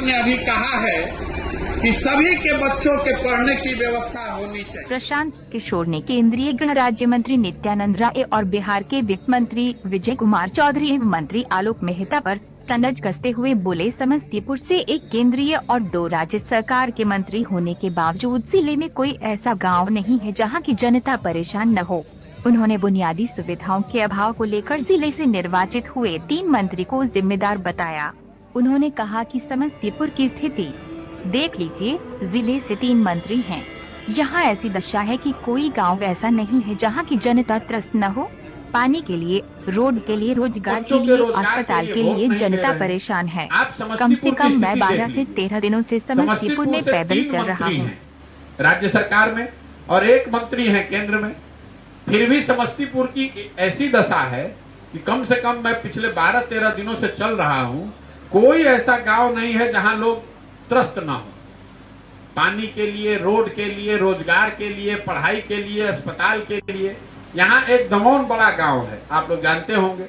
ने अभी कहा है कि सभी के बच्चों के पढ़ने की व्यवस्था होनी चाहिए। प्रशांत किशोर ने केंद्रीय गृह राज्य मंत्री नित्यानंद राय और बिहार के वित्त मंत्री विजय कुमार चौधरी एवं मंत्री आलोक मेहता पर तंज कसते हुए बोले, समस्तीपुर से एक केंद्रीय और 2 राज्य सरकार के मंत्री होने के बावजूद जिले में कोई ऐसा गांव नहीं है जहां की जनता परेशान न हो। उन्होंने बुनियादी सुविधाओं के अभाव को लेकर जिले से निर्वाचित हुए 3 मंत्री को जिम्मेदार बताया। उन्होंने कहा कि समस्तीपुर की स्थिति देख लीजिए, जिले से 3 मंत्री हैं। यहाँ ऐसी दशा है कि कोई गांव ऐसा नहीं है जहाँ की जनता त्रस्त न हो। पानी के लिए, रोड के लिए, रोजगार के लिए, अस्पताल के लिए जनता परेशान है। कम से कम मैं 12 से 13 दिनों से समस्तीपुर में पैदल चल रहा हूँ। राज्य सरकार में और 1 मंत्री है केंद्र में, फिर भी समस्तीपुर की ऐसी दशा है कि कम से कम मैं पिछले 12-13 दिनों से चल रहा हूँ, कोई ऐसा गांव नहीं है जहां लोग त्रस्त ना हो। पानी के लिए, रोड के लिए, रोजगार के लिए, पढ़ाई के लिए, अस्पताल के लिए। यहाँ एक दमोन बड़ा गांव है, आप लोग जानते होंगे।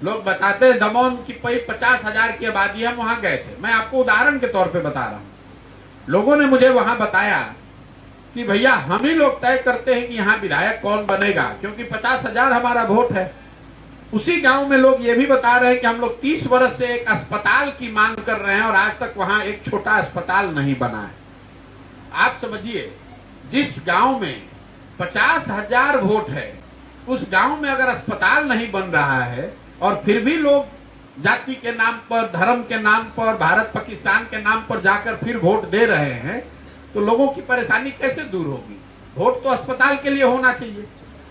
लोग बताते हैं दमोन की 50,000 की आबादी, हम वहां गए थे। मैं आपको उदाहरण के तौर पे बता रहा हूँ। लोगों ने मुझे वहां बताया कि भैया हम ही लोग तय करते हैं कि यहाँ विधायक कौन बनेगा, क्योंकि 50,000 हमारा वोट है। उसी गांव में लोग ये भी बता रहे हैं कि हम लोग 30 वर्ष से एक अस्पताल की मांग कर रहे हैं और आज तक वहां एक छोटा अस्पताल नहीं बना है। आप समझिए, जिस गांव में 50,000 वोट है, उस गांव में अगर अस्पताल नहीं बन रहा है और फिर भी लोग जाति के नाम पर, धर्म के नाम पर, भारत पाकिस्तान के नाम पर जाकर फिर वोट दे रहे हैं, तो लोगों की परेशानी कैसे दूर होगी? वोट तो अस्पताल के लिए होना चाहिए।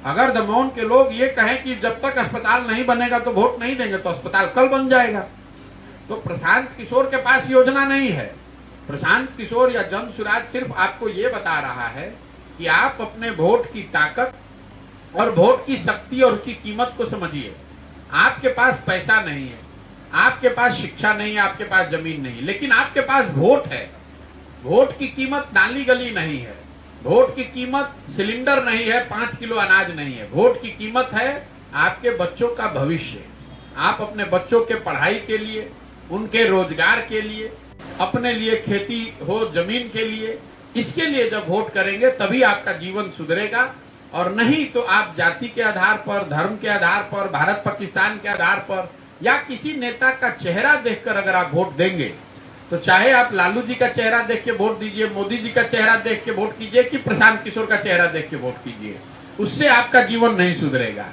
अगर दमोन के लोग ये कहें कि जब तक अस्पताल नहीं बनेगा तो वोट नहीं देंगे, तो अस्पताल कल बन जाएगा। तो प्रशांत किशोर के पास योजना नहीं है। प्रशांत किशोर या जन सुराज सिर्फ आपको ये बता रहा है कि आप अपने वोट की ताकत और वोट की शक्ति और उसकी कीमत को समझिए। आपके पास पैसा नहीं है, आपके पास शिक्षा नहीं है, आपके पास जमीन नहीं, लेकिन आपके पास वोट है। वोट की कीमत नाली गली नहीं है, वोट की कीमत सिलेंडर नहीं है, 5 किलो अनाज नहीं है। वोट की कीमत है आपके बच्चों का भविष्य। आप अपने बच्चों के पढ़ाई के लिए, उनके रोजगार के लिए, अपने लिए खेती हो, जमीन के लिए, इसके लिए जब वोट करेंगे तभी आपका जीवन सुधरेगा। और नहीं तो आप जाति के आधार पर, धर्म के आधार पर, भारत पाकिस्तान के आधार पर या किसी नेता का चेहरा देखकर अगर आप वोट देंगे, तो चाहे आप लालू जी का चेहरा देख के वोट दीजिए, मोदी जी का चेहरा देख के वोट कीजिए, कि प्रशांत किशोर का चेहरा देख के वोट कीजिए, उससे आपका जीवन नहीं सुधरेगा।